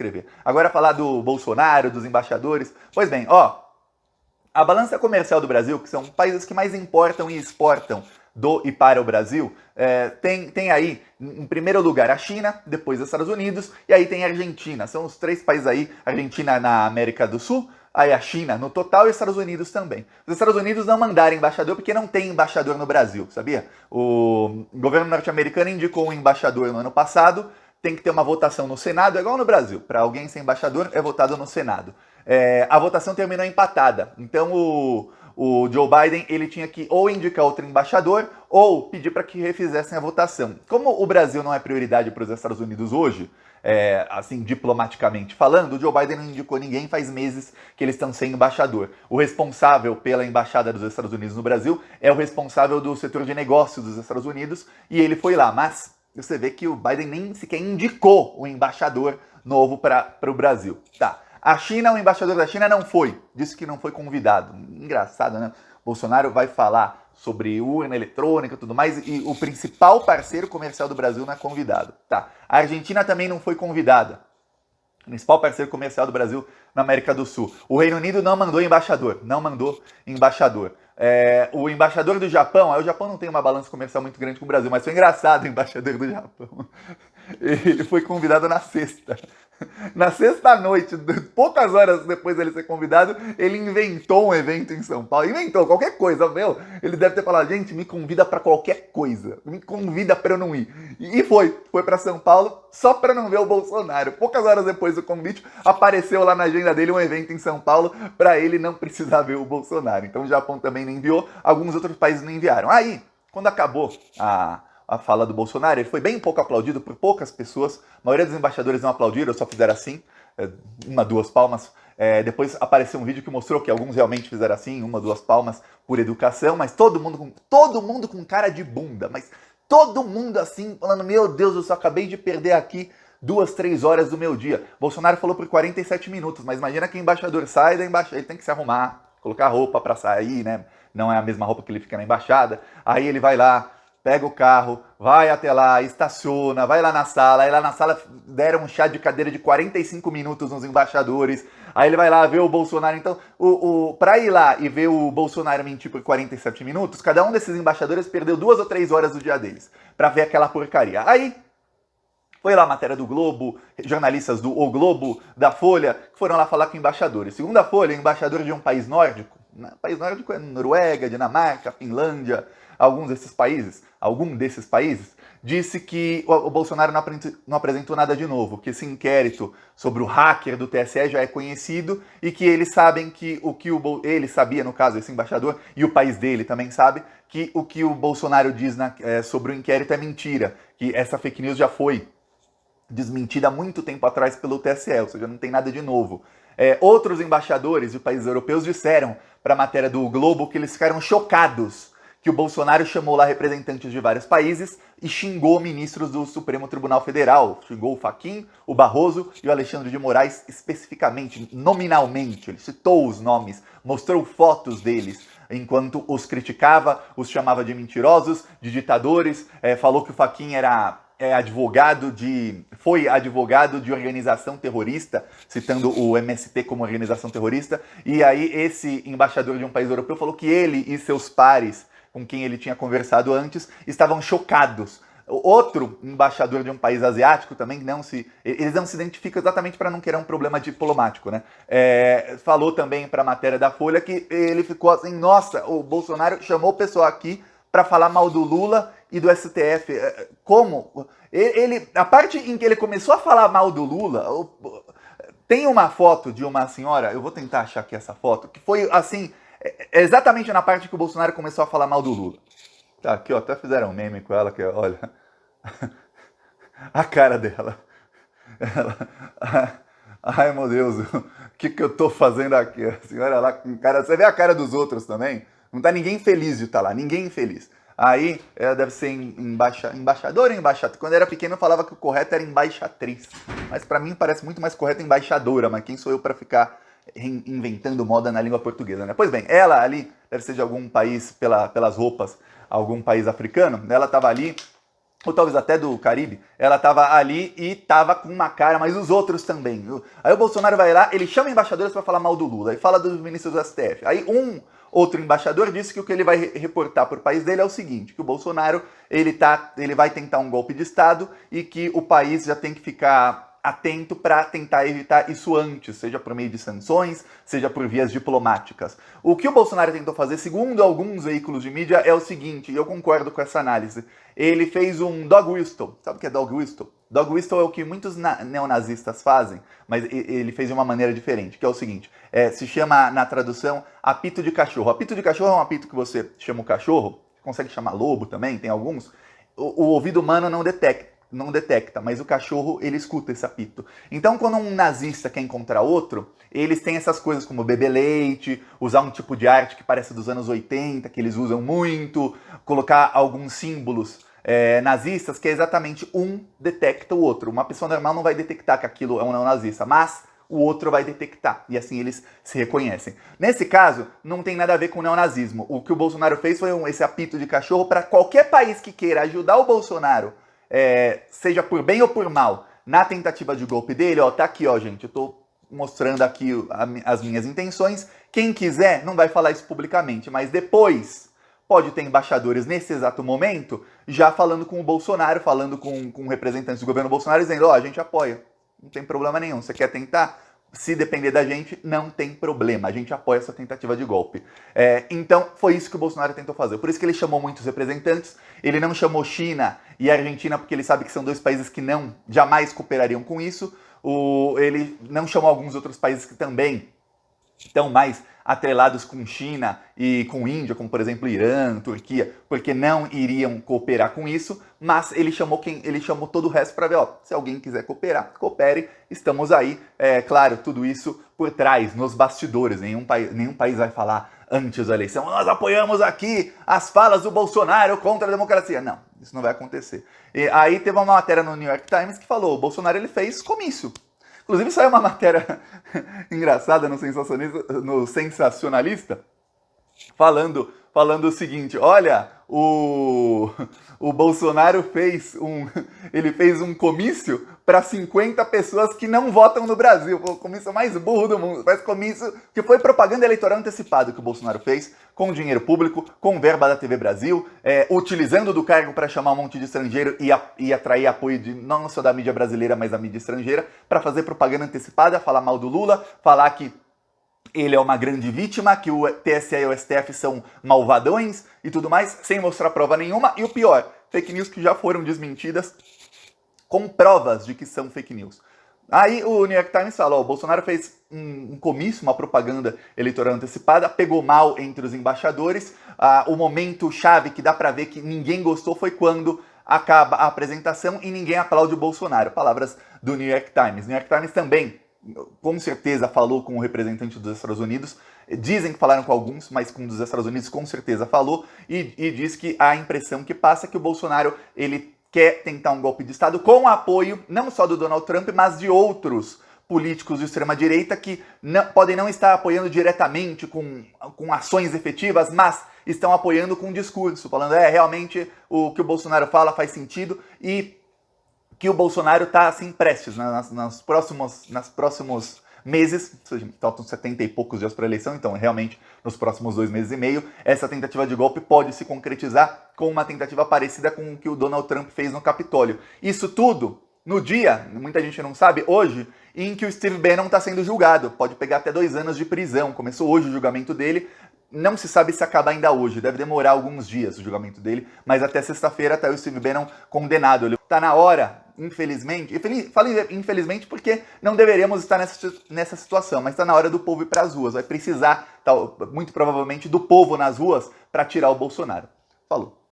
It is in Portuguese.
inscrever. Agora falar do Bolsonaro, dos embaixadores. Pois bem, ó, a balança comercial do Brasil, que são países que mais importam e exportam do e para o Brasil, tem aí, em primeiro lugar, a China, depois os Estados Unidos, e aí tem a Argentina. São os três países aí, a Argentina na América do Sul, aí a China no total e os Estados Unidos também. Os Estados Unidos não mandaram embaixador porque não tem embaixador no Brasil, sabia? O governo norte-americano indicou um embaixador no ano passado, tem que ter uma votação no Senado, é igual no Brasil. Para alguém ser embaixador, é votado no Senado. A votação terminou empatada. Então o Joe Biden ele tinha que ou indicar outro embaixador ou pedir para que refizessem a votação. Como o Brasil não é prioridade para os Estados Unidos hoje, assim, diplomaticamente falando, o Joe Biden não indicou ninguém, faz meses que eles estão sem embaixador. O responsável pela embaixada dos Estados Unidos no Brasil é o responsável do setor de negócios dos Estados Unidos e ele foi lá, mas você vê que o Biden nem sequer indicou o embaixador novo para o Brasil. Tá. A China, o embaixador da China não foi, disse que não foi convidado. Engraçado, né? Bolsonaro vai falar sobre urna eletrônica e tudo mais, e o principal parceiro comercial do Brasil não é convidado. Tá. A Argentina também não foi convidada. O principal parceiro comercial do Brasil na América do Sul. O Reino Unido não mandou embaixador. Não mandou embaixador. O embaixador do Japão, o Japão não tem uma balança comercial muito grande com o Brasil, mas foi engraçado o embaixador do Japão. Ele foi convidado na sexta. Na sexta noite, poucas horas depois dele ser convidado, ele inventou um evento em São Paulo. Inventou qualquer coisa, meu. Ele deve ter falado, gente, me convida pra qualquer coisa. Me convida pra eu não ir. E foi pra São Paulo só pra não ver o Bolsonaro. Poucas horas depois do convite, apareceu lá na agenda dele um evento em São Paulo pra ele não precisar ver o Bolsonaro. Então o Japão também não enviou, alguns outros países não enviaram. Aí, quando acabou a fala do Bolsonaro, ele foi bem pouco aplaudido por poucas pessoas, a maioria dos embaixadores não aplaudiram, só fizeram assim, uma, duas palmas. Depois apareceu um vídeo que mostrou que alguns realmente fizeram assim, uma, duas palmas por educação, mas todo mundo com cara de bunda, mas todo mundo assim, falando, meu Deus, eu só acabei de perder aqui 2, 3 horas do meu dia. Bolsonaro falou por 47 minutos, mas imagina que o embaixador sai da embaixada, ele tem que se arrumar, colocar roupa para sair, né? Não é a mesma roupa que ele fica na embaixada. Aí ele vai lá, pega o carro, vai até lá, estaciona, vai lá na sala, aí lá na sala deram um chá de cadeira de 45 minutos nos embaixadores, aí ele vai lá ver o Bolsonaro. Então, pra ir lá e ver o Bolsonaro mentir por 47 minutos, cada um desses embaixadores perdeu 2 ou 3 horas do dia deles, pra ver aquela porcaria. Aí, foi lá a matéria do Globo, jornalistas do O Globo, da Folha, que foram lá falar com embaixadores. Segundo a Folha, embaixador de um país nórdico, país nórdico é Noruega, Dinamarca, Finlândia, algum desses países, disse que o Bolsonaro não apresentou nada de novo, que esse inquérito sobre o hacker do TSE já é conhecido e que eles sabem que ele sabia, no caso, esse embaixador, e o país dele também sabe, que o que o Bolsonaro diz sobre o inquérito é mentira, que essa fake news já foi desmentida há muito tempo atrás pelo TSE, ou seja, não tem nada de novo. Outros embaixadores de países europeus disseram para a matéria do Globo que eles ficaram chocados que o Bolsonaro chamou lá representantes de vários países e xingou ministros do Supremo Tribunal Federal. Xingou o Fachin, o Barroso e o Alexandre de Moraes especificamente, nominalmente. Ele citou os nomes, mostrou fotos deles, enquanto os criticava, os chamava de mentirosos, de ditadores, falou que o Fachin foi advogado de organização terrorista, citando o MST como organização terrorista, e aí esse embaixador de um país europeu falou que ele e seus pares, com quem ele tinha conversado antes, estavam chocados. Outro embaixador de um país asiático também, eles não se identificam exatamente para não criar um problema diplomático, né? Falou também para a matéria da Folha que ele ficou assim, nossa, o Bolsonaro chamou o pessoal aqui para falar mal do Lula e do STF. Como? A parte em que ele começou a falar mal do Lula, tem uma foto de uma senhora, eu vou tentar achar aqui essa foto, que foi assim, exatamente na parte que o Bolsonaro começou a falar mal do Lula. Tá, aqui ó, até fizeram um meme com ela, que olha, a cara dela. Ai meu Deus, o que eu tô fazendo aqui? A senhora lá com cara, você vê a cara dos outros também? Não tá ninguém feliz de estar lá, ninguém feliz. Aí ela deve ser embaixador ou embaixadora. Quando eu era pequeno eu falava que o correto era embaixatriz. Mas pra mim parece muito mais correto embaixadora. Mas quem sou eu pra ficar inventando moda na língua portuguesa, né? Pois bem, ela ali deve ser de algum país, pelas roupas, algum país africano. Ela tava ali ou talvez até do Caribe, ela estava ali e estava com uma cara, mas os outros também. Aí o Bolsonaro vai lá, ele chama embaixadores para falar mal do Lula, aí fala dos ministros do STF. Aí um outro embaixador disse que o que ele vai reportar para o país dele é o seguinte, que o Bolsonaro ele vai tentar um golpe de Estado e que o país já tem que ficar atento para tentar evitar isso antes, seja por meio de sanções, seja por vias diplomáticas. O que o Bolsonaro tentou fazer, segundo alguns veículos de mídia, é o seguinte, e eu concordo com essa análise, ele fez um dog whistle. Sabe o que é dog whistle? Dog whistle é o que muitos neonazistas fazem, mas ele fez de uma maneira diferente, que é o seguinte, se chama na tradução apito de cachorro. Apito de cachorro é um apito que você chama o cachorro, consegue chamar lobo também, tem alguns, o ouvido humano não detecta, mas o cachorro, ele escuta esse apito. Então, quando um nazista quer encontrar outro, eles têm essas coisas como beber leite, usar um tipo de arte que parece dos anos 80, que eles usam muito, colocar alguns símbolos nazistas, que é exatamente um detecta o outro. Uma pessoa normal não vai detectar que aquilo é um neonazista, mas o outro vai detectar, e assim eles se reconhecem. Nesse caso, não tem nada a ver com o neonazismo. O que o Bolsonaro fez foi esse apito de cachorro para qualquer país que queira ajudar o Bolsonaro, seja por bem ou por mal, na tentativa de golpe dele, ó, tá aqui, ó, gente, eu tô mostrando aqui as minhas intenções. Quem quiser não vai falar isso publicamente, mas depois pode ter embaixadores nesse exato momento já falando com o Bolsonaro, falando com representantes do governo Bolsonaro, dizendo, ó, a gente apoia, não tem problema nenhum, você quer tentar? Se depender da gente, não tem problema. A gente apoia essa tentativa de golpe. Então, foi isso que o Bolsonaro tentou fazer. Por isso que ele chamou muitos representantes. Ele não chamou China e Argentina, porque ele sabe que são dois países que jamais cooperariam com isso. Ele não chamou alguns outros países que também estão mais atrelados com China e com Índia, como por exemplo Irã, Turquia, porque não iriam cooperar com isso, mas ele chamou todo o resto para ver, ó, se alguém quiser cooperar, coopere, estamos aí. Claro, tudo isso por trás, nos bastidores, nenhum país vai falar antes da eleição, nós apoiamos aqui as falas do Bolsonaro contra a democracia. Não, isso não vai acontecer. E aí teve uma matéria no New York Times que falou, o Bolsonaro ele fez comício. Inclusive saiu uma matéria engraçada no Sensacionalista falando o seguinte, olha, o Bolsonaro fez um comício para 50 pessoas que não votam no Brasil. Foi o comício mais burro do mundo. Faz comício que foi propaganda eleitoral antecipada que o Bolsonaro fez, com dinheiro público, com verba da TV Brasil, utilizando do cargo para chamar um monte de estrangeiro e atrair apoio não só da mídia brasileira, mas da mídia estrangeira, para fazer propaganda antecipada, falar mal do Lula, falar que ele é uma grande vítima, que o TSE e o STF são malvadões e tudo mais, sem mostrar prova nenhuma. E o pior, fake news que já foram desmentidas com provas de que são fake news. Aí o New York Times fala, o Bolsonaro fez um comício, uma propaganda eleitoral antecipada, pegou mal entre os embaixadores. O momento chave que dá pra ver que ninguém gostou foi quando acaba a apresentação e ninguém aplaude o Bolsonaro. Palavras do New York Times. New York Times também, com certeza, falou com o representante dos Estados Unidos. Dizem que falaram com alguns, mas com um dos Estados Unidos com certeza falou. E diz que a impressão que passa é que o Bolsonaro ele quer tentar um golpe de Estado com apoio não só do Donald Trump, mas de outros políticos de extrema-direita que podem não estar apoiando diretamente com ações efetivas, mas estão apoiando com discurso, falando realmente o que o Bolsonaro fala faz sentido e que o Bolsonaro está assim prestes, nas próximos meses, ou seja, faltam 70 e poucos dias para a eleição, então realmente nos próximos 2 meses e meio, essa tentativa de golpe pode se concretizar com uma tentativa parecida com o que o Donald Trump fez no Capitólio. Isso tudo no dia, muita gente não sabe, hoje, em que o Steve Bannon está sendo julgado. Pode pegar até 2 anos de prisão. Começou hoje o julgamento dele. Não se sabe se acaba ainda hoje. Deve demorar alguns dias o julgamento dele. Mas até sexta-feira está o Steve Bannon condenado. Ele está na hora, infelizmente. Falo infelizmente porque não deveríamos estar nessa situação. Mas está na hora do povo ir para as ruas. Vai precisar, muito provavelmente, do povo nas ruas para tirar o Bolsonaro. Falou.